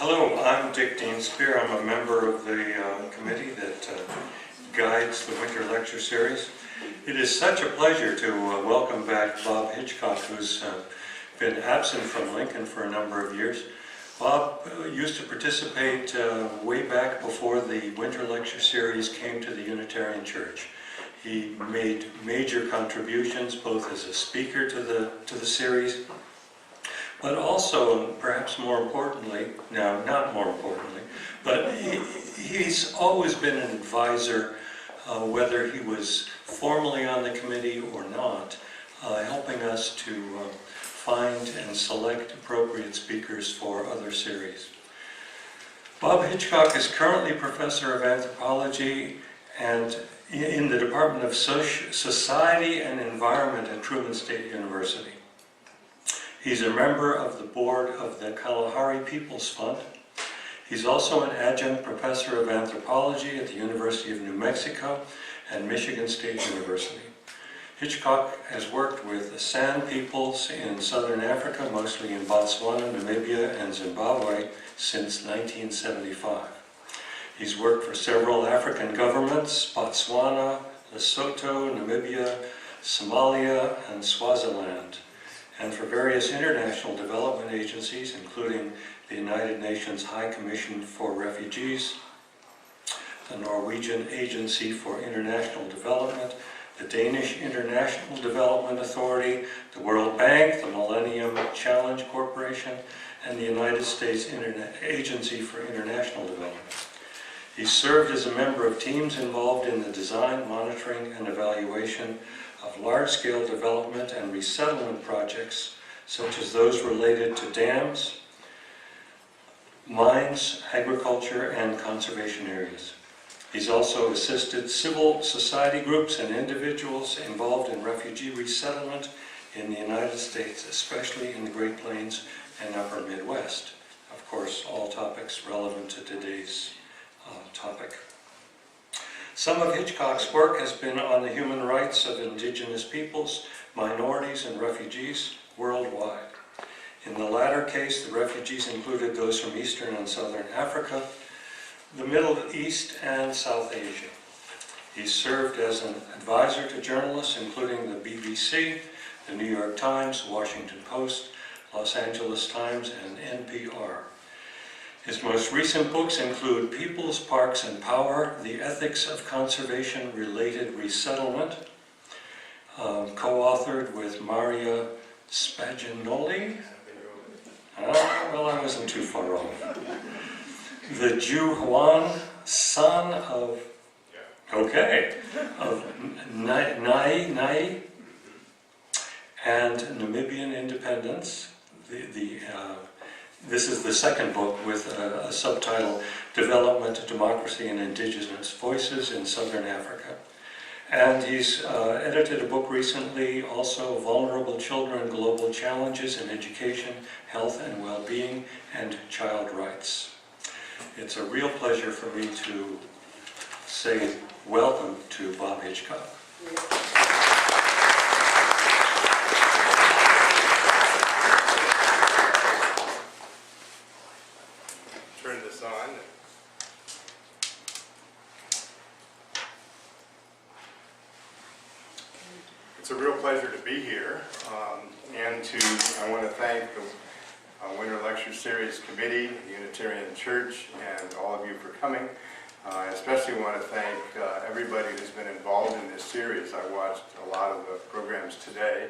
Hello, I'm Dick Deanspear. I'm a member of the committee that guides the winter lecture series. It is such a pleasure to welcome back Bob Hitchcock, who's been absent from Lincoln for a number of years. Bob used to participate way back before the winter lecture series came to the Unitarian Church. He made major contributions both as a speaker to the series, but also, and perhaps more importantly, no, not more importantly, but he's always been an advisor, whether he was formally on the committee or not, helping us to find and select appropriate speakers for other series. Bob Hitchcock is currently professor of anthropology and in the Department of Society and Environment at Truman State University. He's a member of the board of the Kalahari People's Fund. He's also an adjunct professor of anthropology at the University of New Mexico and Michigan State University. Hitchcock has worked with the San peoples in southern Africa, mostly in Botswana, Namibia, and Zimbabwe, since 1975. He's worked for several African governments: Botswana, Lesotho, Namibia, Somalia, and Swaziland, and for various international development agencies, including the United Nations High Commission for Refugees, the Norwegian Agency for International Development, the Danish International Development Authority, the World Bank, the Millennium Challenge Corporation, and the United States Agency for International Development. He served as a member of teams involved in the design, monitoring, and evaluation of large-scale development and resettlement projects, such as those related to dams, mines, agriculture, and conservation areas. He's also assisted civil society groups and individuals involved in refugee resettlement in the United States, especially in the Great Plains and Upper Midwest. Of course, all topics relevant to today's topic. Some of Hitchcock's work has been on the human rights of indigenous peoples, minorities, and refugees worldwide. In the latter case, the refugees included those from Eastern and Southern Africa, the Middle East, and South Asia. He served as an advisor to journalists, including the BBC, the New York Times, Washington Post, Los Angeles Times, and NPR. His most recent books include Peoples, Parks, and Power: The Ethics of Conservation-Related Resettlement, co-authored with Maria Spaginoli. Well, I wasn't too far off. The Jew Juan, son of, of Nai, and Namibian Independence. This is the second book with a subtitle, Development, Democracy, and Indigenous Voices in Southern Africa. And he's edited a book recently, also Vulnerable Children, Global Challenges in Education, Health and Well-Being, and Child Rights. It's a real pleasure for me to say welcome to Bob Hitchcock. Turn this on. It's a real pleasure to be here, I want to thank the Winter Lecture Series Committee, the Unitarian Church, and all of you for coming. I especially want to thank everybody who's been involved in this series. I watched a lot of the programs today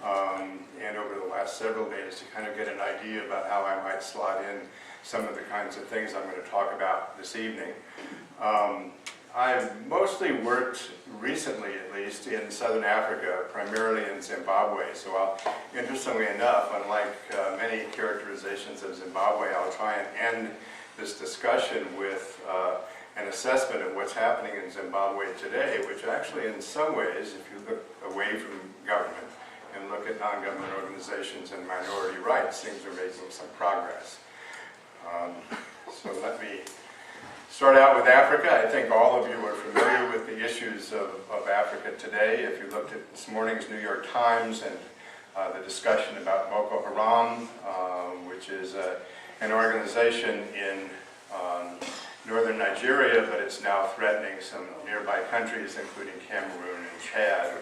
and over the last several days to kind of get an idea about how I might slot in some of the kinds of things I'm going to talk about this evening. I've mostly worked, recently at least, in Southern Africa, primarily in Zimbabwe. So interestingly enough, unlike many characterizations of Zimbabwe, I'll try and end this discussion with an assessment of what's happening in Zimbabwe today, which actually in some ways, if you look away from government and look at non-government organizations and minority rights, things are making some progress. So let me start out with Africa. I think all of you are familiar with the issues of Africa today. If you looked at this morning's New York Times and the discussion about Boko Haram, which is an organization in northern Nigeria, but it's now threatening some nearby countries, including Cameroon and Chad.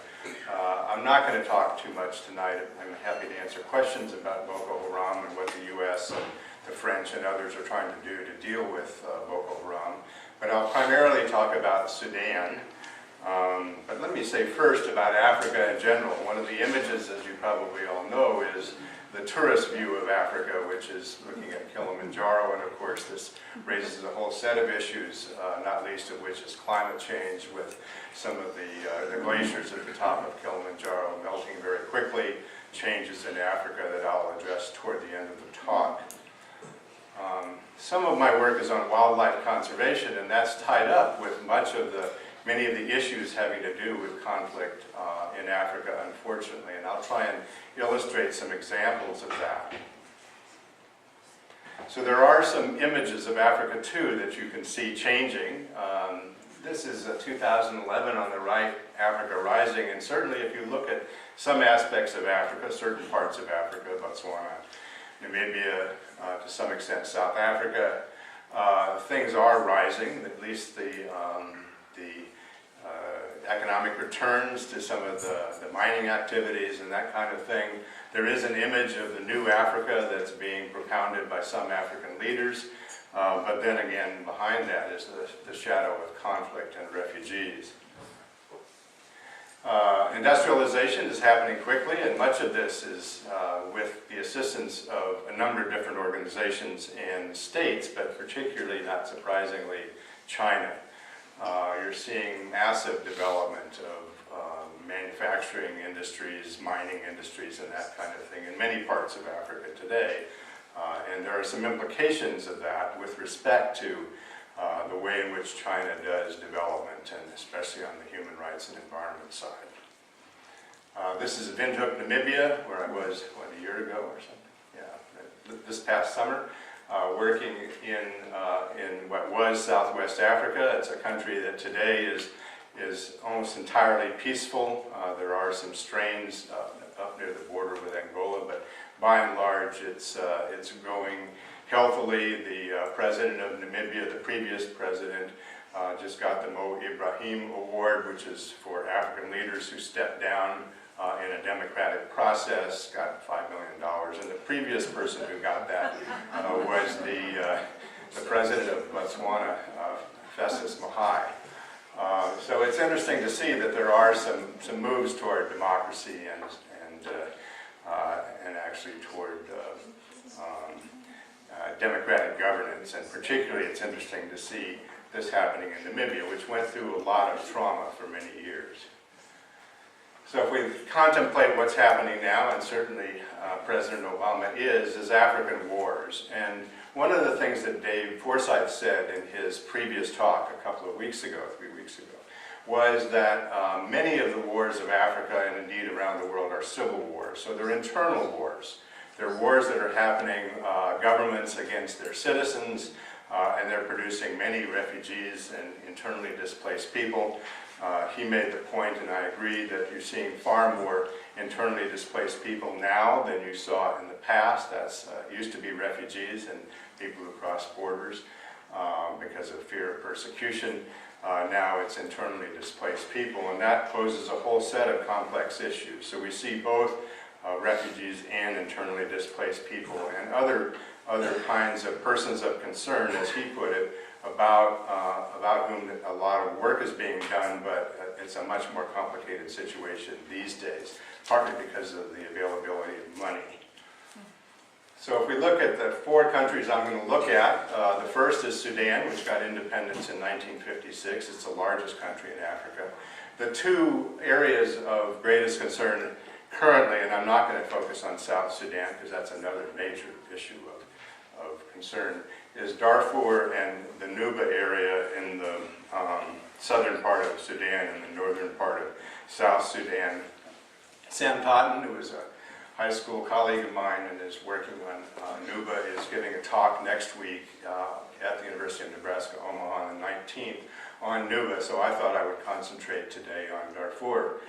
I'm not going to talk too much tonight. I'm happy to answer questions about Boko Haram and what the U.S. and the French and others are trying to do to deal with Boko Haram. But I'll primarily talk about Sudan. But let me say first about Africa in general. One of the images, as you probably all know, is the tourist view of Africa, which is looking at Kilimanjaro, and of course this raises a whole set of issues, not least of which is climate change, with some of the glaciers at the top of Kilimanjaro melting very quickly, changes in Africa that I'll address toward the end of the talk. Some of my work is on wildlife conservation, and that's tied up with many of the issues having to do with conflict in Africa, unfortunately, and I'll try and illustrate some examples of that. So there are some images of Africa too that you can see changing. This is 2011 on the right, Africa rising, and certainly if you look at some aspects of Africa, certain parts of Africa, Botswana, Namibia, to some extent South Africa, things are rising, at least the economic returns to some of the mining activities and that kind of thing. There is an image of the new Africa that's being propounded by some African leaders, but then again behind that is the shadow of conflict and refugees. Industrialization is happening quickly, and much of this is with the assistance of a number of different organizations and states, but particularly, not surprisingly, China. You're seeing massive development of manufacturing industries, mining industries, and that kind of thing in many parts of Africa today. And there are some implications of that with respect to the way in which China does development, and especially on the human rights and environment side. This is Windhoek, Namibia, where I was, a year ago or something? Yeah, this past summer. Working in what was Southwest Africa. It's a country that today is almost entirely peaceful. There are some strains up near the border with Angola, but by and large it's going healthily. The president of Namibia, the previous president, just got the Mo Ibrahim Award, which is for African leaders who stepped down in a democratic process, got $5 million, and the previous person who got that was the president of Botswana, Festus Mogae. So it's interesting to see that there are some moves toward democracy and actually toward democratic governance, and particularly it's interesting to see this happening in Namibia, which went through a lot of trauma for many years. So if we contemplate what's happening now, and certainly President Obama is African wars. And one of the things that Dave Forsyth said in his previous talk a couple of weeks ago, 3 weeks ago, was that many of the wars of Africa and indeed around the world are civil wars. So they're internal wars. They're wars that are happening, governments against their citizens, and they're producing many refugees and internally displaced people. He made the point, and I agree, that you're seeing far more internally displaced people now than you saw in the past. That's used to be refugees and people who cross borders because of fear of persecution. Now it's internally displaced people, and that poses a whole set of complex issues. So we see both refugees and internally displaced people and other kinds of persons of concern, as he put it, about whom a lot of work is being done, but it's a much more complicated situation these days, partly because of the availability of money. So if we look at the 4 countries I'm going to look at, the first is Sudan, which got independence in 1956. It's the largest country in Africa. The 2 areas of greatest concern currently, and I'm not going to focus on South Sudan because that's another major issue of concern, is Darfur and the Nuba area in the southern part of Sudan and the northern part of South Sudan. Sam Totten, who is a high school colleague of mine and is working on Nuba, is giving a talk next week at the University of Nebraska, Omaha, on the 19th on Nuba, so I thought I would concentrate today on Darfur.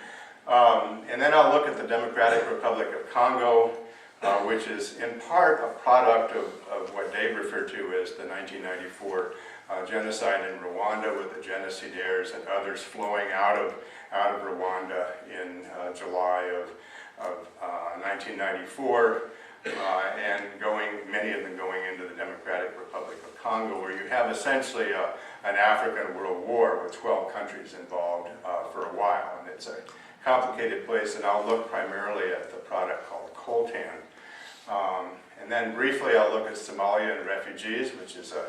And then I'll look at the Democratic Republic of Congo, which is in part a product of what Dave referred to as the 1994 genocide in Rwanda, with the genocidaires and others flowing out of Rwanda in July of 1994, and many of them going into the Democratic Republic of Congo, where you have essentially an African world war with 12 countries involved for a while. And it's a complicated place, and I'll look primarily at the product called coltan. And then briefly I'll look at Somalia and refugees, which is a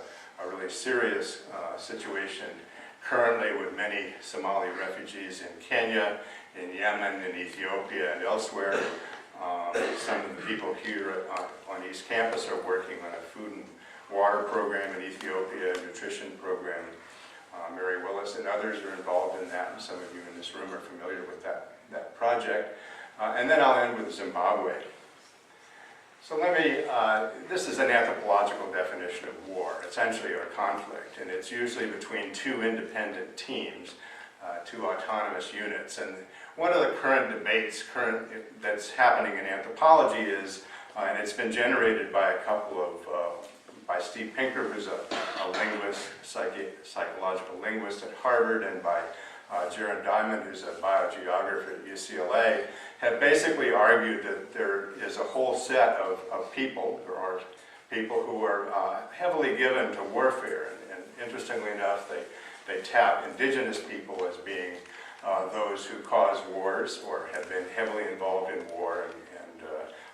really serious situation currently, with many Somali refugees in Kenya, in Yemen, in Ethiopia, and elsewhere. Some of the people here on East Campus are working on a food and water program in Ethiopia, a nutrition program. Mary Willis and others are involved in that, and some of you in this room are familiar with that project. And then I'll end with Zimbabwe. So this is an anthropological definition of war, essentially, or conflict, and it's usually between two independent teams, two autonomous units. And one of the current debates that's happening in anthropology is, and it's been generated by a couple of, by Steve Pinker, who's a linguist, psychological linguist at Harvard, and by Jared Diamond, who's a biogeographer at UCLA, have basically argued that there is a whole set of people, there are people who are heavily given to warfare, and interestingly enough, they tap indigenous people as being those who cause wars or have been heavily involved in war and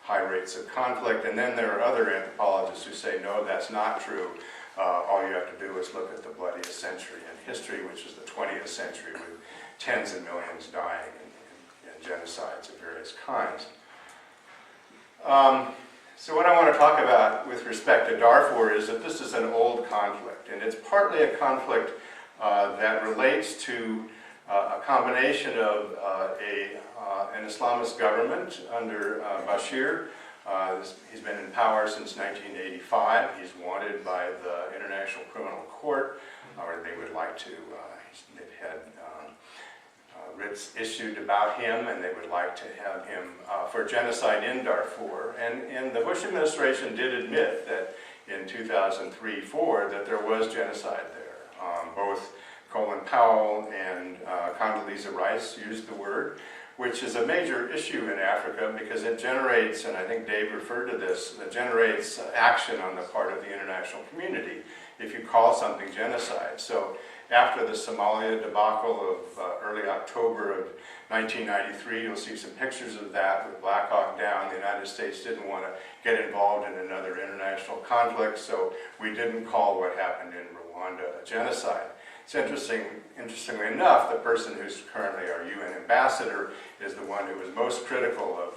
high rates of conflict. And then there are other anthropologists who say, no, that's not true. All you have to do is look at the bloodiest century in history, which is the 20th century, with tens of millions dying in genocides of various kinds. So what I want to talk about with respect to Darfur is that this is an old conflict, and it's partly a conflict that relates to a combination of an Islamist government under Bashir. He's been in power since 1985. He's wanted by the International Criminal Court, or they would like to, they've had writs issued about him, and they would like to have him for genocide in Darfur. And the Bush administration did admit that in 2003-04 that there was genocide there. Both Colin Powell and Condoleezza Rice used the word, which is a major issue in Africa because it generates, and I think Dave referred to this, it generates action on the part of the international community if you call something genocide. So after the Somalia debacle of early October of 1993, you'll see some pictures of that with Black Hawk Down. The United States didn't want to get involved in another international conflict, so we didn't call what happened in Rwanda a genocide. It's interestingly enough, the person who's currently our UN ambassador is the one who was most critical of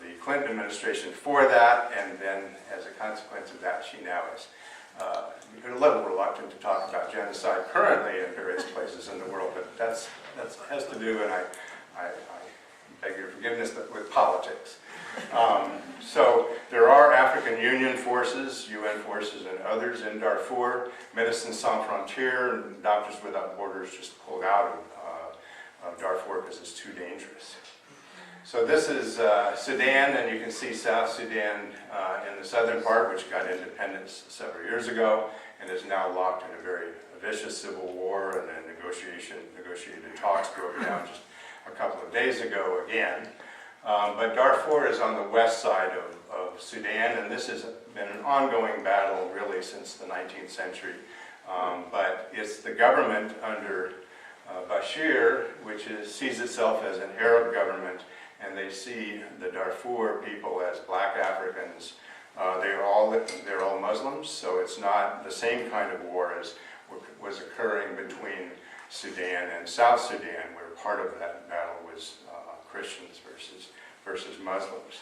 the Clinton administration for that, and then as a consequence of that, she now is a little reluctant to talk about genocide currently in various places in the world, but that has to do, and I beg your forgiveness, with politics. So there are African Union forces, UN forces, and others in Darfur. Médecins Sans Frontières and Doctors Without Borders just pulled out of Darfur because it's too dangerous. So this is Sudan, and you can see South Sudan in the southern part, which got independence several years ago and is now locked in a very vicious civil war, and then negotiated talks broke down just a couple of days ago again. But Darfur is on the west side of Sudan, and this has been an ongoing battle really since the 19th century. But it's the government under Bashir, which sees itself as an Arab government, and they see the Darfur people as black Africans. They're all Muslims, so it's not the same kind of war as was occurring between Sudan and South Sudan, where part of that battle was Christians versus Muslims.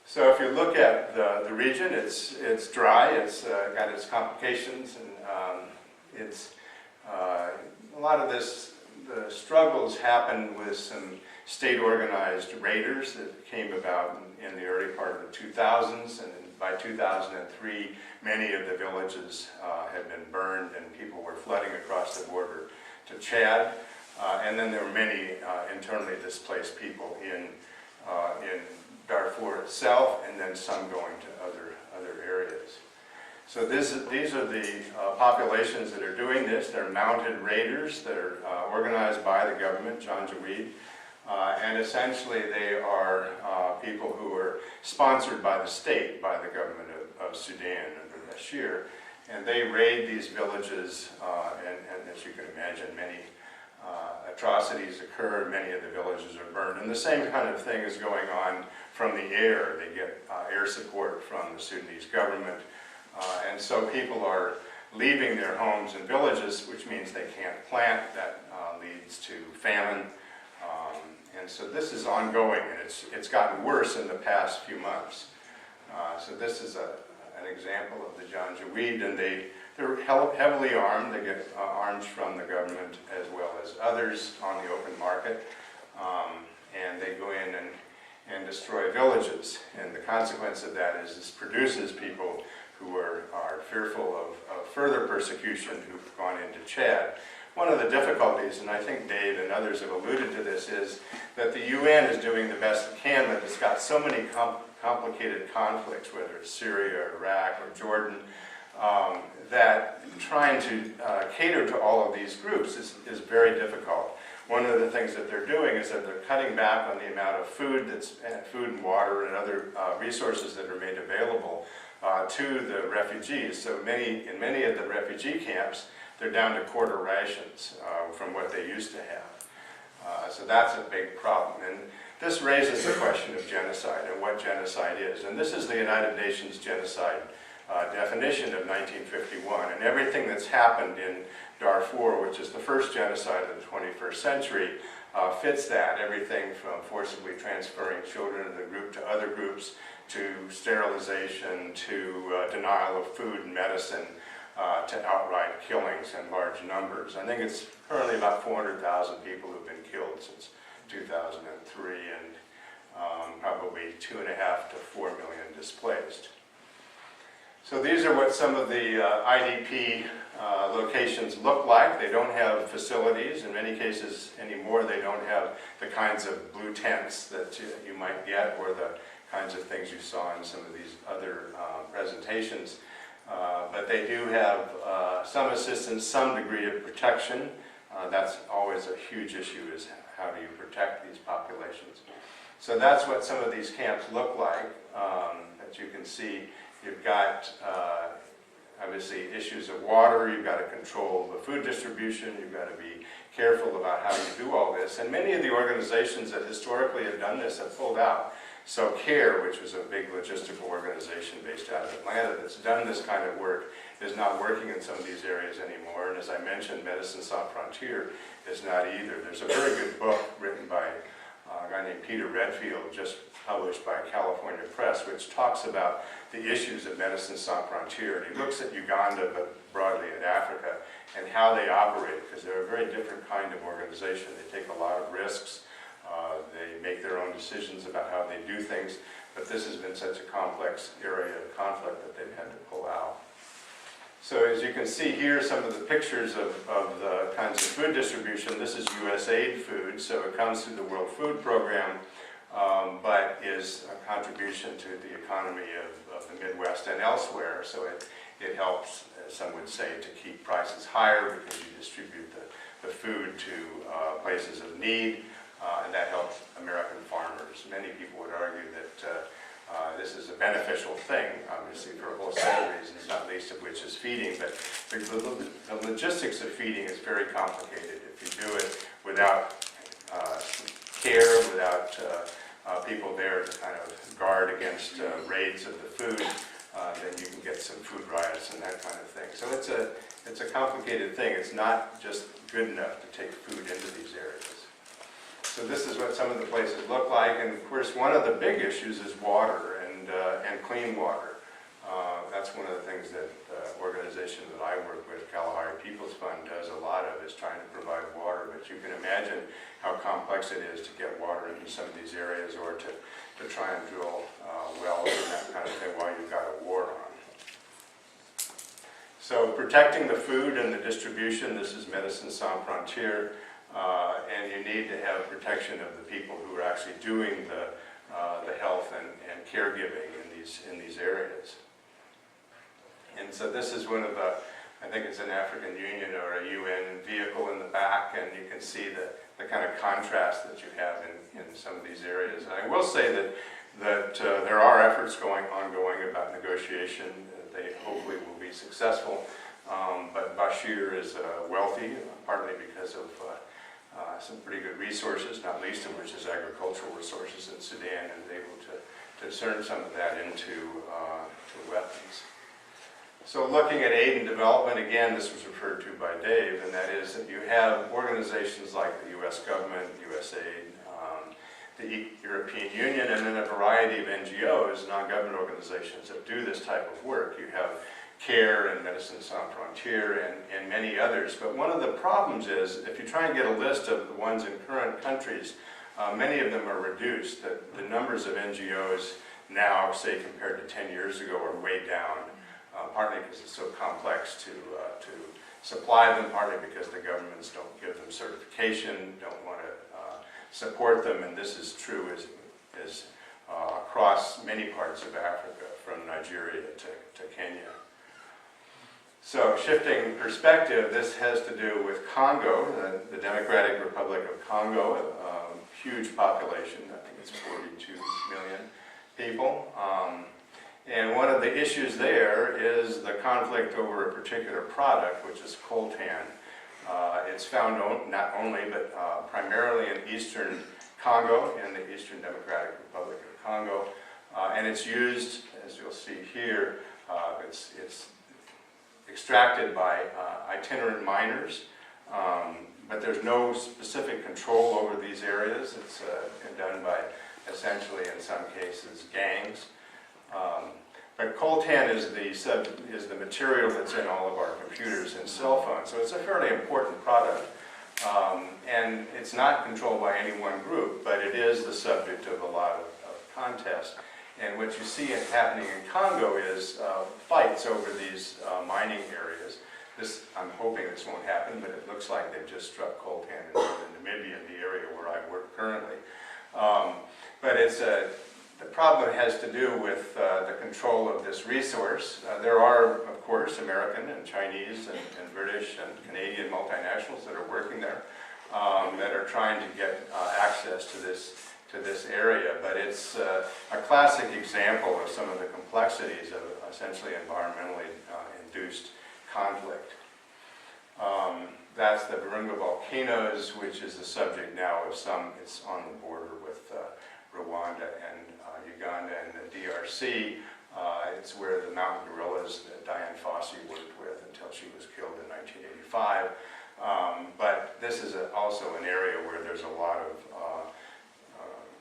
So if you look at the region, it's dry, it's got its complications, and it's a lot of the struggles happened with some state-organized raiders that came about in the early part of the 2000s, and by 2003, many of the villages had been burned and people were flooding across the border to Chad. And then there were many internally displaced people in Darfur itself, and then some going to other areas. So these are the populations that are doing this. They're mounted raiders that are organized by the government, Janjaweed, and essentially they are people who are sponsored by the state, by the government of Sudan under Bashir, and they raid these villages, and as you can imagine, many atrocities occur, many of the villages are burned, and the same kind of thing is going on from the air. They get air support from the Sudanese government, and so people are leaving their homes and villages, which means they can't plant. That leads to famine, and so this is ongoing, and it's gotten worse in the past few months. So this is an example of the Janjaweed, and they're heavily armed. They get arms from the government as well as others on the open market, and they go in and destroy villages. And the consequence of that is this produces people who are fearful of further persecution who've gone into Chad. One of the difficulties, and I think Dave and others have alluded to this, is that the UN is doing the best it can, but it's got so many complicated conflicts, whether it's Syria, or Iraq, or Jordan, that trying to cater to all of these groups is very difficult. One of the things that they're doing is that they're cutting back on the amount of food and water and other resources that are made available to the refugees. So in many of the refugee camps, they're down to quarter rations from what they used to have. So that's a big problem. And this raises the question of genocide and what genocide is. And this is the United Nations genocide definition of 1951. And everything that's happened in Darfur, which is the first genocide of the 21st century, fits that. Everything from forcibly transferring children of the group to other groups, to sterilization, to denial of food and medicine, to outright killings in large numbers. I think it's currently about 400,000 people who've been killed since 2003, and probably 2.5 to 4 million displaced. So these are what some of the IDP locations look like. They don't have facilities. In many cases anymore, they don't have the kinds of blue tents that you might get, or the kinds of things you saw in some of these other presentations. But they do have some assistance, some degree of protection. That's always a huge issue, is how do you protect these populations. So that's what some of these camps look like. As you can see, you've got obviously issues of water, you've got to control the food distribution, you've got to be careful about how you do all this. And many of the organizations that historically have done this have pulled out. So CARE, which was a big logistical organization based out of Atlanta that's done this kind of work, is not working in some of these areas anymore. And as I mentioned, Médecins Sans Frontières is not either. There's a very good book written by a guy named Peter Redfield, just published by California Press, which talks about the issues of Médecins Sans Frontières. And he looks at Uganda, but broadly at Africa, and how they operate, because they're a very different kind of organization. They take a lot of risks. They make their own decisions about how they do things, but this has been such a complex area of conflict that they've had to pull out. So as you can see here, some of the pictures of the kinds of food distribution. This is USAID food, so it comes through the World Food Program, but is a contribution to the economy of the Midwest and elsewhere. So it helps, as some would say, to keep prices higher because you distribute the food to places of need. And that helps American farmers. Many people would argue that this is a beneficial thing, obviously for a whole set of reasons, not least of which is feeding. But the logistics of feeding is very complicated. If you do it without care, without people there to kind of guard against raids of the food, then you can get some food riots and that kind of thing. So it's a complicated thing. It's not just good enough to take food into these areas. So this is what some of the places look like, and of course one of the big issues is water and clean water. That's one of the things that the organization that I work with, Kalahari People's Fund, does a lot of, is trying to provide water. But you can imagine how complex it is to get water into some of these areas, or to try and drill wells and that kind of thing while you've got a war on. So protecting the food and the distribution, this is Médecins Sans Frontières. And you need to have protection of the people who are actually doing the the health and caregiving in these areas. And so this is one of the, I think it's an African Union or a UN vehicle in the back, and you can see the kind of contrast that you have in some of these areas. And I will say that there are efforts ongoing about negotiation. They hopefully will be successful. But Bashir is wealthy, partly because of some pretty good resources, not least of which is agricultural resources in Sudan, and is able to turn some of that into to weapons. So looking at aid and development, again, this was referred to by Dave, and that is that you have organizations like the U.S. government, USAID, the European Union, and then a variety of NGOs, non-government organizations that do this type of work. You have CARE and Medicine Sans Frontières and many others. But one of the problems is, if you try and get a list of the ones in current countries, many of them are reduced. The numbers of NGOs now, say compared to 10 years ago, are way down, partly because it's so complex to supply them, partly because the governments don't give them certification, don't want to support them, and this is true as across many parts of Africa, from Nigeria to Kenya. So shifting perspective, this has to do with Congo, the Democratic Republic of Congo, a huge population, I think it's 42 million people. And one of the issues there is the conflict over a particular product, which is coltan. It's found not only, but primarily in eastern Congo, in the Eastern Democratic Republic of Congo. And it's used, as you'll see here, it's extracted by itinerant miners, but there's no specific control over these areas. It's done by, essentially, in some cases, gangs. But coltan is the material that's in all of our computers and cell phones, so it's a fairly important product. And it's not controlled by any one group, but it is the subject of a lot of contest. And what you see happening in Congo is fights over these mining areas. I'm hoping this won't happen, but it looks like they've just struck coltan in northern Namibia, the area where I work currently. But the problem has to do with the control of this resource. There are, of course, American and Chinese and British and Canadian multinationals that are working there, that are trying to get access to this area. But it's a classic example of some of the complexities of essentially environmentally induced conflict. That's the Virunga volcanoes, which is the subject now of it's on the border with Rwanda and Uganda and the DRC. It's where the mountain gorillas that Diane Fossey worked with until she was killed in 1985. But this is also an area where there's a lot of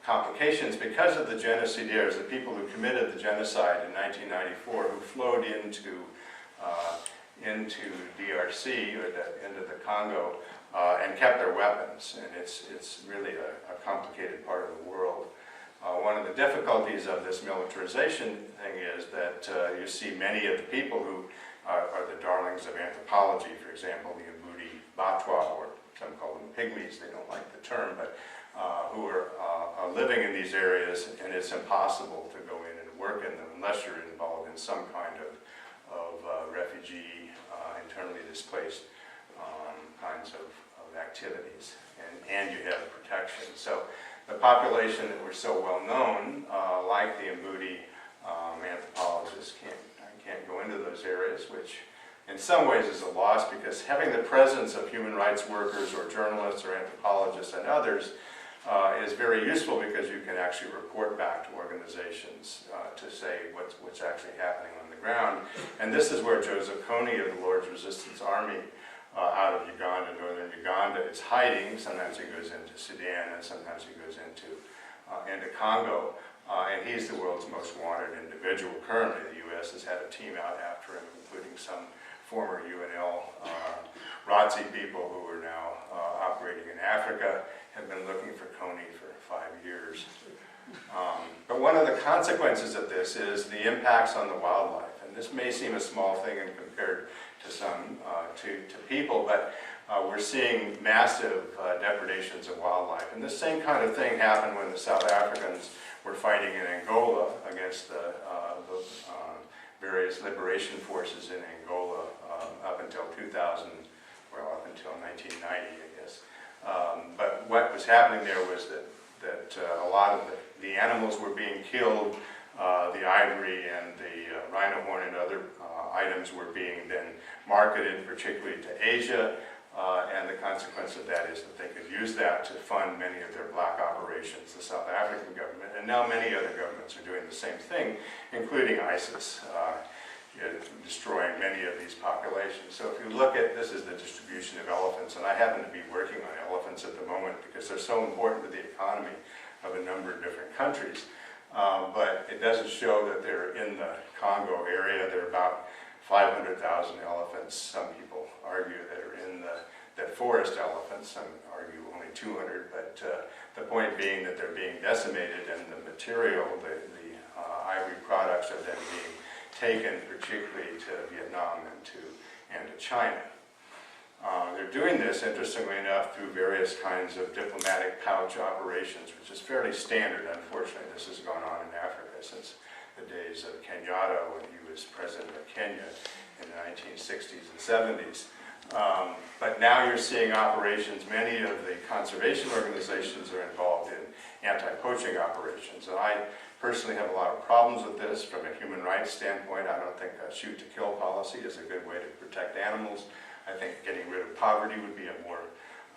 complications because of the genocidaires, the people who committed the genocide in 1994, who flowed into DRC, or into the Congo, and kept their weapons. And it's really a complicated part of the world. One of the difficulties of this militarization thing is that you see many of the people who are the darlings of anthropology, for example, the Mbudi Batwa, or some call them pygmies, they don't like the term, but who are living in these areas, and it's impossible to go in and work in them unless you're involved in some kind of refugee, internally displaced kinds of activities, and you have protection. So the population that were so well known, like the Mbudi anthropologists, can't go into those areas, which in some ways is a loss, because having the presence of human rights workers or journalists or anthropologists and others is very useful, because you can actually report back to organizations to say what's actually happening on the ground. And this is where Joseph Kony of the Lord's Resistance Army out of Uganda, northern Uganda, is hiding. Sometimes he goes into Sudan, and sometimes he goes into Congo. And he's the world's most wanted individual. Currently, the U.S. has had a team out after him, including some former UNL ROTC people who are now operating in Africa, have been looking for Kony for 5 years. But one of the consequences of this is the impacts on the wildlife. And this may seem a small thing compared to some to people, but we're seeing massive depredations of wildlife. And this same kind of thing happened when the South Africans were fighting in Angola against the various liberation forces in Angola up until 2000, well, up until 1990, I guess. But what was happening there was that a lot of the animals were being killed, the ivory and the rhino horn and other items were being then marketed, particularly to Asia, and the consequence of that is that they could use that to fund many of their black operations, the South African government, and now many other governments are doing the same thing, including ISIS, destroying many of these populations. So if you look at, this is the distribution of elephants, and I happen to be working on elephants at the moment because they're so important to the economy of a number of different countries. But it doesn't show that they're in the Congo area. There are about 500,000 elephants. Some people argue that are in that forest elephants. Some argue only 200. But the point being that they're being decimated, and the material, the ivory products, are then being taken, particularly to Vietnam and to China. They're doing this, interestingly enough, through various kinds of diplomatic pouch operations, which is fairly standard. Unfortunately, this has gone on in Africa since the days of Kenyatta, when he was president of Kenya in the 1960s and 70s. But now you're seeing operations, many of the conservation organizations are involved in anti-poaching operations. And I personally have a lot of problems with this from a human rights standpoint. I don't think a shoot-to-kill policy is a good way to protect animals. I think getting rid of poverty would be a more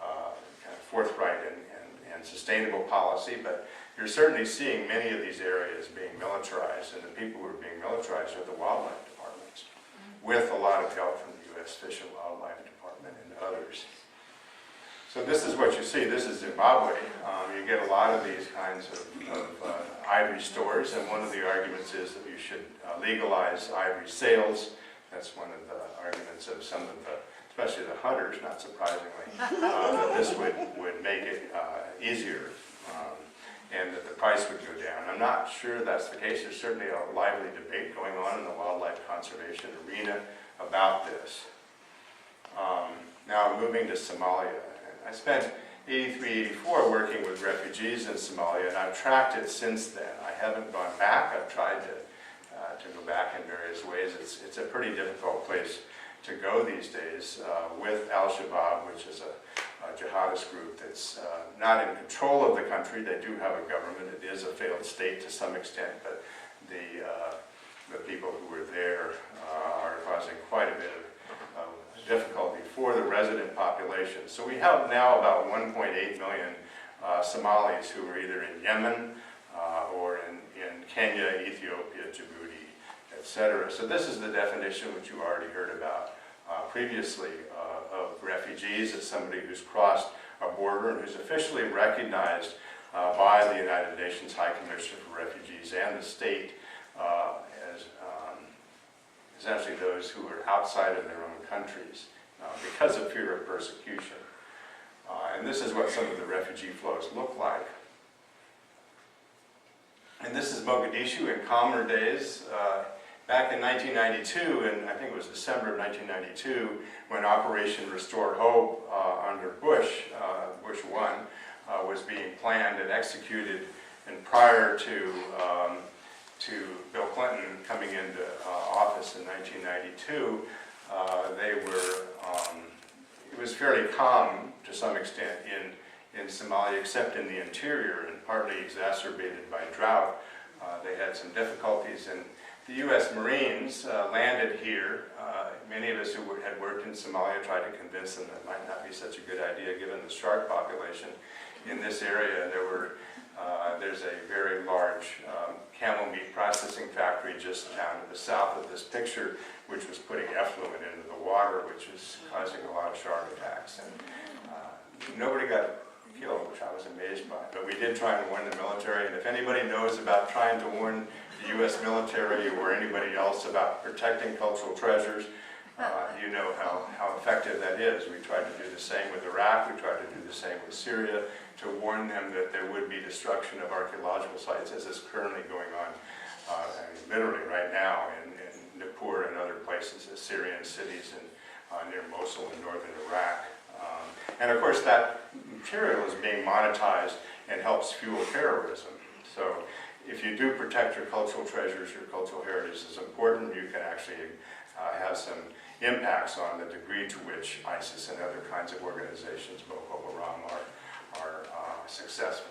kind of forthright and sustainable policy, but you're certainly seeing many of these areas being militarized, and the people who are being militarized are the wildlife departments, with a lot of help from the U.S. Fish and Wildlife Department and others. So this is what you see. This is Zimbabwe. You get a lot of these kinds of ivory stores, and one of the arguments is that you should legalize ivory sales. That's one of the arguments of some of the, especially the hunters, not surprisingly, that this would make it easier and that the price would go down. I'm not sure that's the case. There's certainly a lively debate going on in the wildlife conservation arena about this. Now moving to Somalia. I spent 83, 84 working with refugees in Somalia, and I've tracked it since then. I haven't gone back. I've tried to go back in various ways. It's a pretty difficult place to go these days with Al-Shabaab, which is a jihadist group that's not in control of the country. They do have a government. It is a failed state to some extent, but the people who are there are causing quite a bit of difficulty for the resident population. So we have now about 1.8 million Somalis who are either in Yemen or in Kenya, Ethiopia, Djibouti, etc. So this is the definition which you already heard about previously of refugees as somebody who's crossed a border and who's officially recognized by the United Nations High Commissioner for Refugees and the state as essentially those who are outside of their own countries because of fear of persecution. And this is what some of the refugee flows look like. And this is Mogadishu in calmer days. Back in 1992, and I think it was December of 1992, when Operation Restore Hope under Bush 1, was being planned and executed, and prior to Bill Clinton coming into office in 1992, it was fairly calm to some extent in Somalia, except in the interior, and partly exacerbated by drought. They had some difficulties, and the U.S. Marines landed here. Many of us who had worked in Somalia tried to convince them that it might not be such a good idea given the shark population in this area. There's a very large camel meat processing factory just down to the south of this picture, which was putting effluent into the water, which is causing a lot of shark attacks. And nobody got killed, which I was amazed by. But we did try and warn the military, and if anybody knows about trying to warn the U.S. military or anybody else about protecting cultural treasures, you know how effective that is. We tried to do the same with Iraq, we tried to do the same with Syria, to warn them that there would be destruction of archaeological sites, as is currently going on, literally right now in Nippur and other places, Syrian cities near Mosul in northern Iraq. And of course that material is being monetized and helps fuel terrorism. So if you do protect your cultural treasures, your cultural heritage is important. You can actually have some impacts on the degree to which ISIS and other kinds of organizations, Boko Haram, are successful.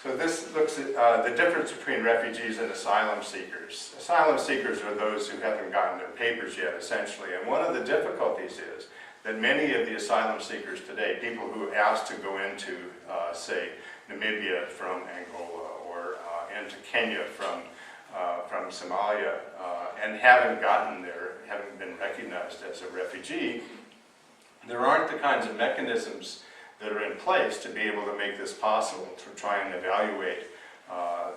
So this looks at the difference between refugees and asylum seekers. Asylum seekers are those who haven't gotten their papers yet, essentially. And one of the difficulties is that many of the asylum seekers today, people who asked to go into, say, Namibia from Angola or into Kenya from Somalia, and haven't been recognized as a refugee, there aren't the kinds of mechanisms that are in place to be able to make this possible, to try and evaluate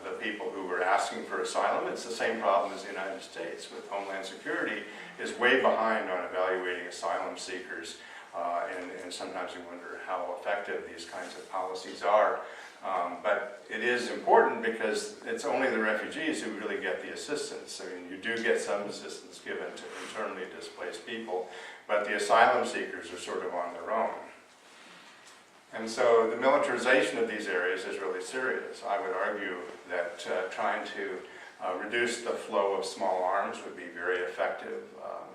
the people who were asking for asylum. It's the same problem as the United States, with Homeland Security is way behind on evaluating asylum seekers, and sometimes we wonder how effective these kinds of policies are. But it is important because it's only the refugees who really get the assistance. I mean, you do get some assistance given to internally displaced people, but the asylum seekers are sort of on their own. And so the militarization of these areas is really serious. I would argue that trying to reduce the flow of small arms would be very effective.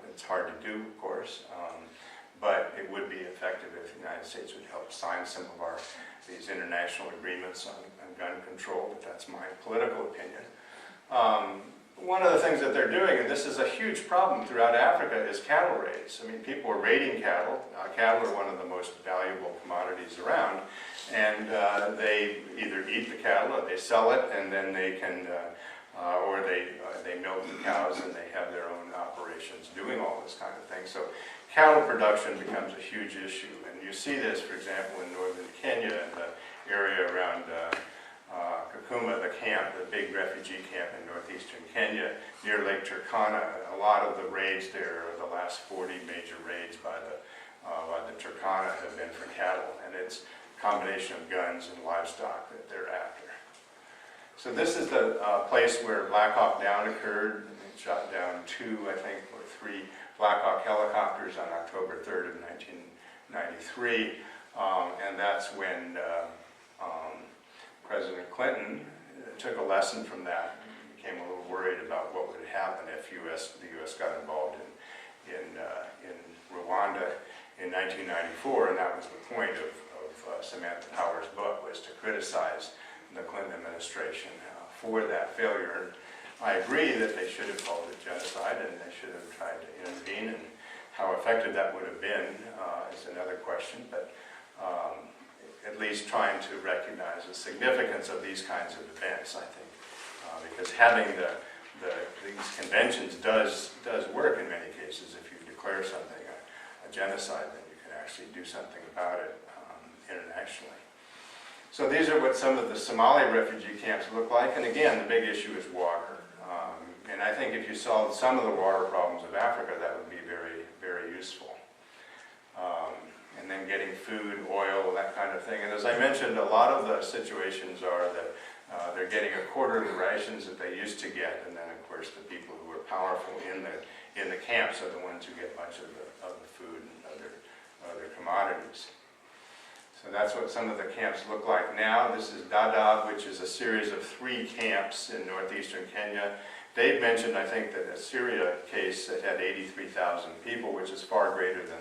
It's hard to do, of course, but it would be effective if the United States would help sign some of these international agreements on gun control, but that's my political opinion. One of the things that they're doing, and this is a huge problem throughout Africa, is cattle raids. I mean, people are raiding cattle. Cattle are one of the most valuable commodities around, and they either eat the cattle or they sell it, and then they can, or they milk the cows and they have their own operations doing all this kind of thing. So cattle production becomes a huge issue, and you see this, for example, in northern Kenya, in the area around Kakuma, the camp, the big refugee camp in northeastern Kenya, near Lake Turkana. A lot of the raids there, the last 40 major raids by the Turkana, have been for cattle, and it's a combination of guns and livestock that they're after. So this is the place where Black Hawk Down occurred. They shot down 2, I think, or 3 Black Hawk helicopters on October 3rd of 1993, and that's when President Clinton took a lesson from that and became a little worried about what would happen if the U.S. got involved in Rwanda in 1994, and that was the point of Samantha Power's book, was to criticize the Clinton administration for that failure. And I agree that they should have called it genocide and they should have tried to intervene, and how effective that would have been is another question, but at least trying to recognize the significance of these kinds of events, I think, because having these conventions does work in many cases. If you declare something a genocide, then you can actually do something about it internationally. So these are what some of the Somali refugee camps look like, and again, the big issue is water. And I think if you solved some of the water problems of Africa, that would be very, very useful. And then getting food, oil, that kind of thing. And as I mentioned, a lot of the situations are that they're getting a quarter of the rations that they used to get, and then of course the people who are powerful in the camps are the ones who get much of the food and other commodities. So that's what some of the camps look like now. This is Dadaab, which is a series of 3 camps in northeastern Kenya. Dave mentioned, I think, that a Syria case that had 83,000 people, which is far greater than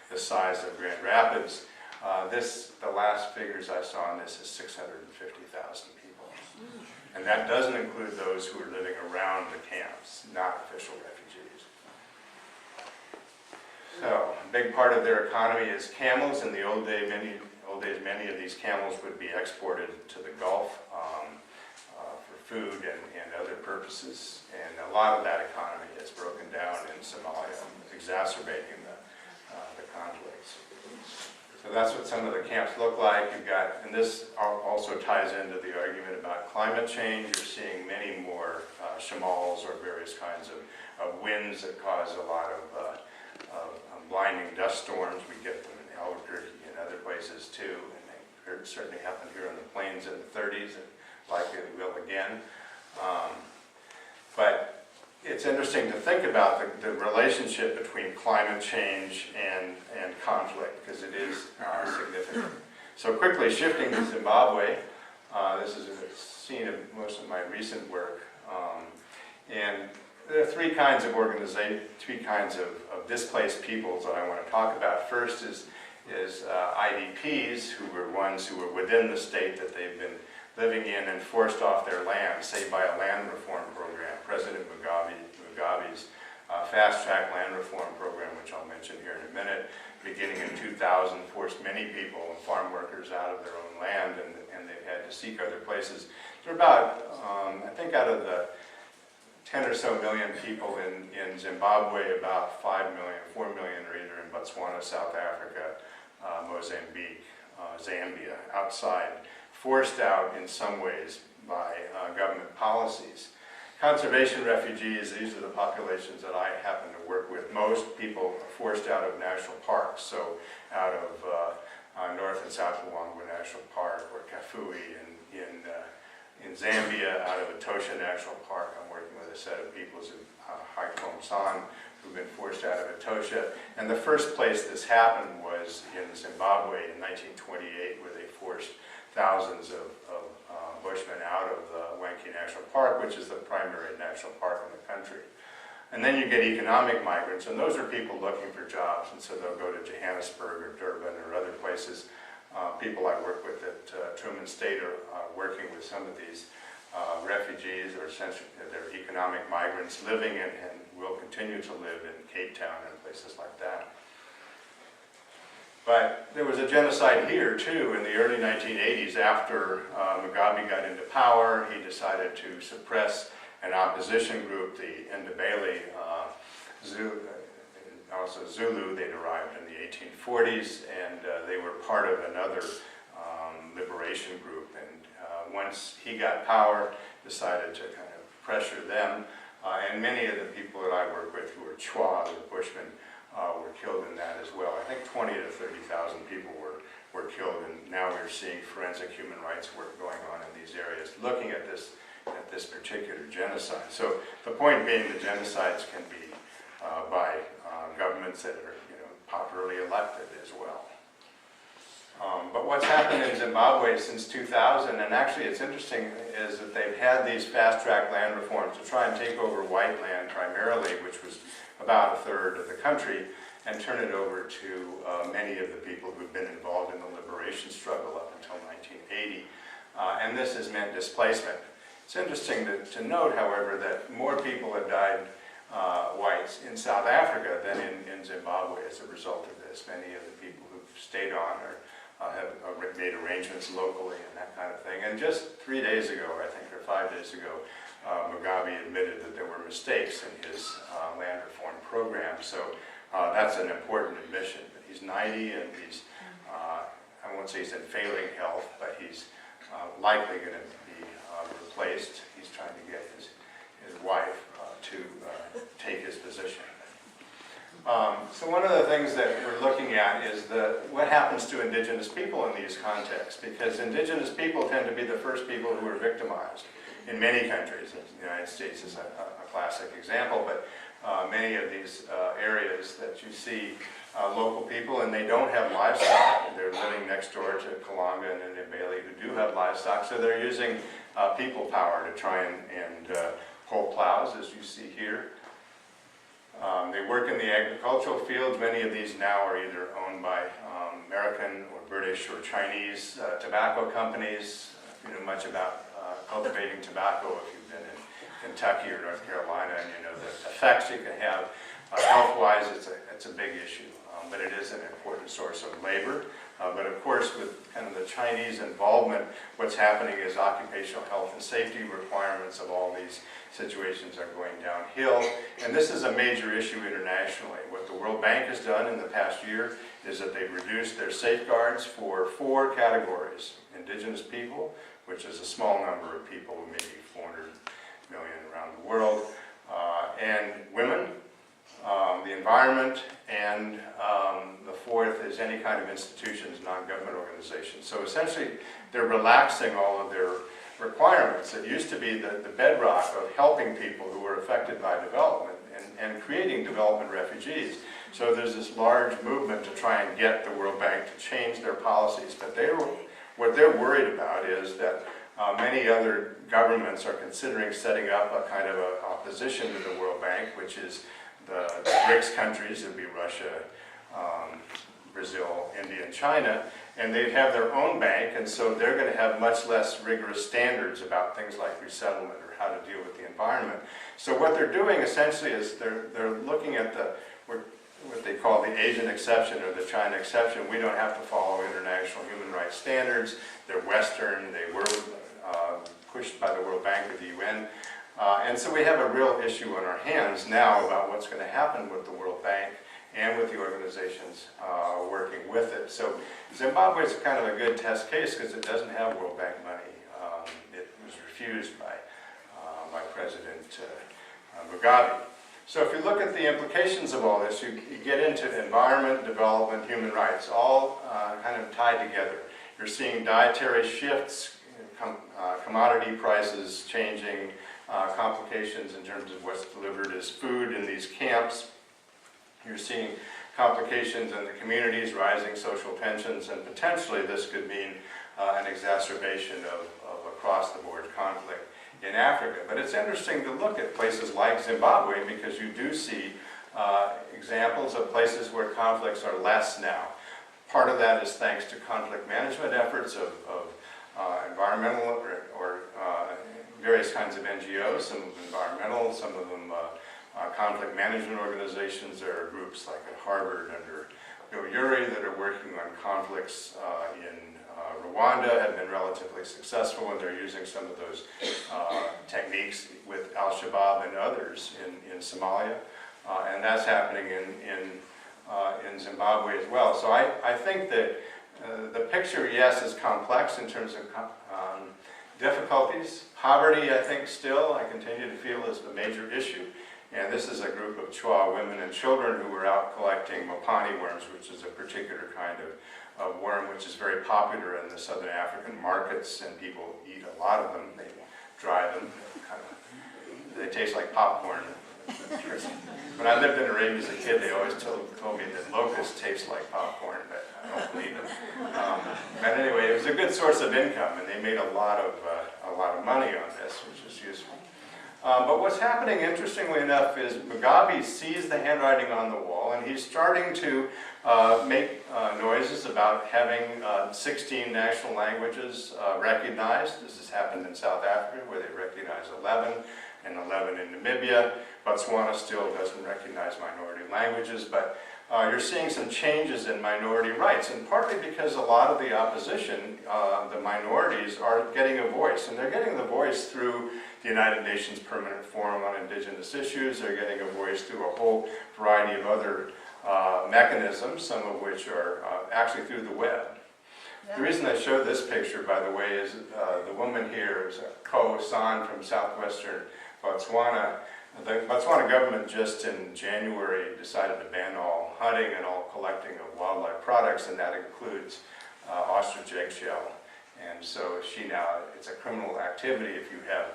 the size of Grand Rapids. The last figures I saw on this is 650,000 people. And that doesn't include those who are living around the camps, not official refugees. So, a big part of their economy is camels. In the old days, many of these camels would be exported to the Gulf for food and other purposes. And a lot of that economy is broken down in Somalia, exacerbating the conflicts. So that's what some of the camps look like. You've got, and this also ties into the argument about climate change. You're seeing many more shamals or various kinds of winds that cause a lot of blinding dust storms. We get them in Albuquerque and other places too, and they certainly happened here in the plains in the 30s, and likely will again. But it's interesting to think about the relationship between climate change and conflict, because it is significant. So quickly shifting to Zimbabwe, This is a scene of most of my recent work. And there are three kinds of displaced peoples that I want to talk about. First is IDPs, who were ones who were within the state that they've been living in and forced off their land, say by a land reform program. President Mugabe's fast-track land reform program, which I'll mention here in a minute, beginning in 2000, forced many people and farm workers out of their own land, and they've had to seek other places. There are about, I think out of the 10 or so million people in Zimbabwe, about 5 million, 4 million are either in Botswana, South Africa, Mozambique, Zambia, outside, forced out in some ways by government policies. Conservation refugees, these are the populations that I happen to work with. Most people are forced out of national parks, so out of North and South Luangwa National Park, or Kafue in Zambia, out of Etosha National Park. I'm working with a set of peoples in Haikom-san who've been forced out of Etosha. And the first place this happened was in Zimbabwe in 1928, where they forced thousands of Bushmen out of the Wanke National Park, which is the primary national park in the country. And then you get economic migrants, and those are people looking for jobs, and so they'll go to Johannesburg or Durban or other places. People I work with at Truman State are working with some of these refugees, or essentially they're economic migrants living in and will continue to live in Cape Town and places like that. But there was a genocide here too in the early 1980s. After Mugabe got into power, he decided to suppress an opposition group, the Ndebele, also Zulu. They arrived in the 1840s, and they were part of another liberation group. And once he got power, decided to kind of pressure them. And many of the people that I work with who are Chwa, the Bushmen, were killed in that as well. I think 20 to 30,000 people were killed, and now we're seeing forensic human rights work going on in these areas, looking at this particular genocide. So the point being, the genocides can be by governments that are popularly elected as well. But what's happened in Zimbabwe since 2000, and actually it's interesting, is that they've had these fast-track land reforms to try and take over white land primarily, which was about a third of the country, and turn it over to many of the people who've been involved in the liberation struggle up until 1980. And this has meant displacement. It's interesting to note, however, that more people have died whites in South Africa than in Zimbabwe as a result of this. Many of the people who've stayed on or have made arrangements locally and that kind of thing. And just 3 days ago, I think, or 5 days ago, Mugabe admitted that there were mistakes in his land reform program. So that's an important admission. But he's 90 and he's, I won't say he's in failing health, but he's likely going to be replaced. He's trying to get his wife to take his position. So one of the things that we're looking at is what happens to indigenous people in these contexts, because indigenous people tend to be the first people who are victimized in many countries. The United States is a classic example, but many of these areas that you see local people, and they don't have livestock. They're living next door to Kalanga and Ndebele who do have livestock, so they're using people power to try and pull plows, as you see here. They work in the agricultural fields. Many of these now are either owned by American or British or Chinese tobacco companies. If you know much about cultivating tobacco, if you've been in Kentucky or North Carolina, and you know the effects you can have health-wise, it's a big issue. But it is an important source of labor. But of course, with kind of the Chinese involvement, what's happening is occupational health and safety requirements of all these situations are going downhill. And this is a major issue internationally. What the World Bank has done in the past year is that they've reduced their safeguards for 4 categories. Indigenous people, which is a small number of people, maybe 400 million around the world, and women, the environment, and the 4th is any kind of institutions, non-government organizations. So essentially, they're relaxing all of their requirements. It used to be the bedrock of helping people who were affected by development and creating development refugees. So there's this large movement to try and get the World Bank to change their policies. But what they're worried about is that Many other governments are considering setting up a kind of a opposition to the World Bank, which is the BRICS countries. It would be Russia, Brazil, India, and China, and they'd have their own bank, and so they're going to have much less rigorous standards about things like resettlement or how to deal with the environment. So what they're doing essentially is they're looking at what they call the Asian exception or the China exception. We don't have to follow international human rights standards. They're Western. They were pushed by the World Bank or the UN. And so we have a real issue on our hands now about what's going to happen with the World Bank and with the organizations working with it. So Zimbabwe is kind of a good test case because it doesn't have World Bank money. It was refused by President Mugabe. So if you look at the implications of all this, you get into environment, development, human rights, all kind of tied together. You're seeing dietary shifts, commodity prices changing, complications in terms of what's delivered as food in these camps. You're seeing complications in the communities, rising social tensions, and potentially this could mean an exacerbation of across-the-board conflict in Africa. But it's interesting to look at places like Zimbabwe because you do see examples of places where conflicts are less now. Part of that is thanks to conflict management efforts of environmental or various kinds of NGOs, some of them environmental, some of them conflict management organizations. There are groups like at Harvard under Bill Urey that are working on conflicts in Rwanda, have been relatively successful, and they're using some of those techniques with Al-Shabaab and others in Somalia, and that's happening in Zimbabwe as well. So I think that the picture, yes, is complex in terms of difficulties. Poverty, I think, still, I continue to feel is the major issue. And this is a group of Chwa women and children who were out collecting mopani worms, which is a particular kind of worm which is very popular in the southern African markets, and people eat a lot of them. They dry them. They taste like popcorn. When I lived in Arabia as a kid, they always told me that locusts taste like popcorn, but I don't believe them. But anyway, it was a good source of income, and they made a lot of money on this, which is useful. But what's happening, interestingly enough, is Mugabe sees the handwriting on the wall, and he's starting to make noises about having 16 national languages recognized. This has happened in South Africa, where they recognize 11, and 11 in Namibia. Botswana still doesn't recognize minority languages, but you're seeing some changes in minority rights, and partly because a lot of the opposition, the minorities, are getting a voice, and they're getting the voice through the United Nations Permanent Forum on Indigenous Issues. They're getting a voice through a whole variety of other mechanisms, some of which are actually through the web. Yeah. The reason I show this picture, by the way, is the woman here is Ko San from southwestern Botswana. The Botswana government just in January decided to ban all hunting and all collecting of wildlife products, and that includes ostrich eggshell. And so it's a criminal activity if you have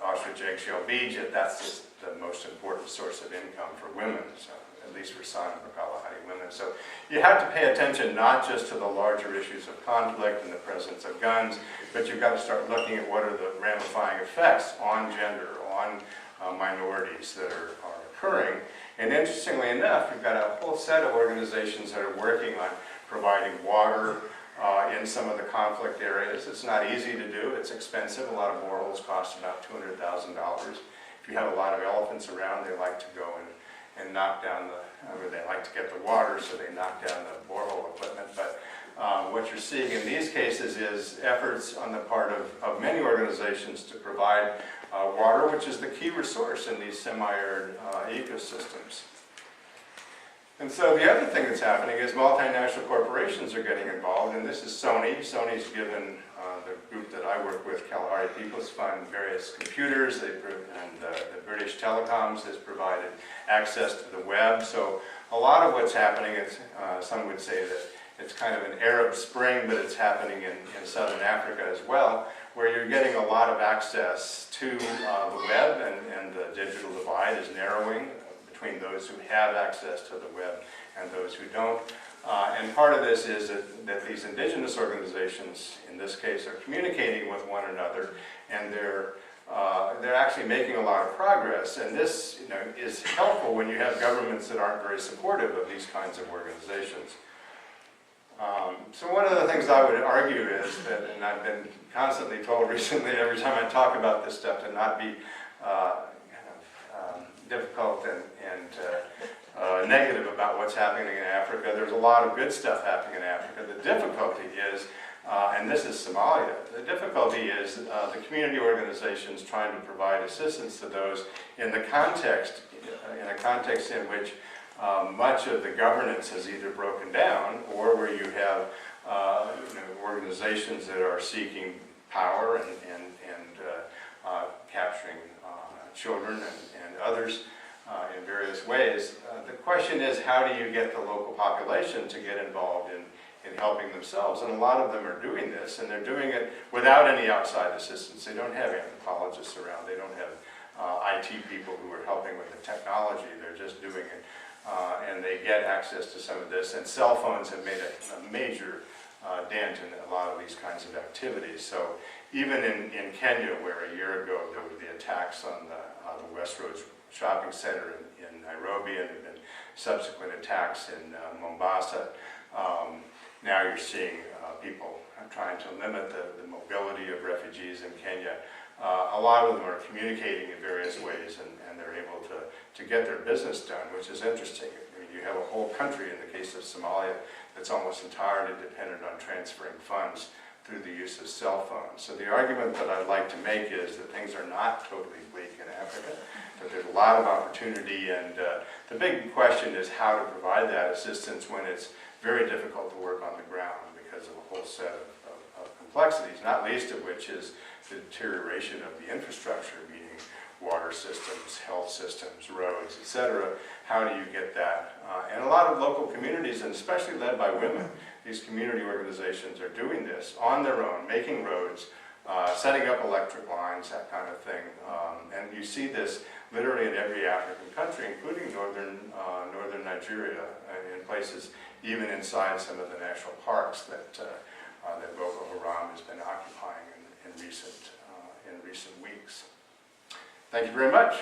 ostrich eggshell beads, yet that's just the most important source of income for women, so, at least for San and Kalahari women. So you have to pay attention not just to the larger issues of conflict and the presence of guns, but you've got to start looking at what are the ramifying effects on gender, on minorities that are occurring. And interestingly enough, you've got a whole set of organizations that are working on providing water in some of the conflict areas. It's not easy to do, it's expensive. A lot of boreholes cost about $200,000. If you have a lot of elephants around, they like to go and knock down they like to get the water, so they knock down the borehole equipment. But what you're seeing in these cases is efforts on the part of many organizations to provide water, which is the key resource in these semi-arid ecosystems. And so the other thing that's happening is multinational corporations are getting involved, and this is Sony. Sony's given the group that I work with, Kalahari People's Fund, various computers, and the British Telecoms has provided access to the web. So a lot of what's happening is, some would say that it's kind of an Arab Spring, but it's happening in southern Africa as well, where you're getting a lot of access to the web, and the digital divide is narrowing between those who have access to the web and those who don't. And part of this is that these indigenous organizations, in this case, are communicating with one another, and they're actually making a lot of progress. And this, is helpful when you have governments that aren't very supportive of these kinds of organizations. So one of the things I would argue is that, and I've been constantly told recently every time I talk about this stuff, to not be difficult and negative about what's happening in Africa. There's a lot of good stuff happening in Africa. The difficulty is, and this is Somalia, the difficulty is the community organizations trying to provide assistance to those in a context in which much of the governance has either broken down, or where you have organizations that are seeking power and capturing children and others in various ways. The question is, how do you get the local population to get involved in helping themselves? And a lot of them are doing this, and they're doing it without any outside assistance. They don't have anthropologists around. They don't have IT people who are helping with the technology. They're just doing it. And they get access to some of this. And cell phones have made a major dent in a lot of these kinds of activities. So even in Kenya, where a year ago there were the attacks on the Westroads shopping center in Nairobi, and there have been subsequent attacks in Mombasa, now you're seeing people trying to limit the mobility of refugees in Kenya. A lot of them are communicating in various ways, and they're able to get their business done, which is interesting. I mean, you have a whole country, in the case of Somalia, that's almost entirely dependent on transferring funds through the use of cell phones. So the argument that I'd like to make is that things are not totally bleak in Africa, that there's a lot of opportunity, and the big question is how to provide that assistance when it's very difficult to work on the ground because of a whole set of complexities, not least of which is the deterioration of the infrastructure, meaning water systems, health systems, roads, etc. How do you get that? And a lot of local communities, and especially led by women, these community organizations are doing this on their own, making roads, setting up electric lines, that kind of thing. And you see this literally in every African country, including northern Nigeria, and in places even inside some of the national parks that Boko Haram has been occupying in recent weeks. Thank you very much.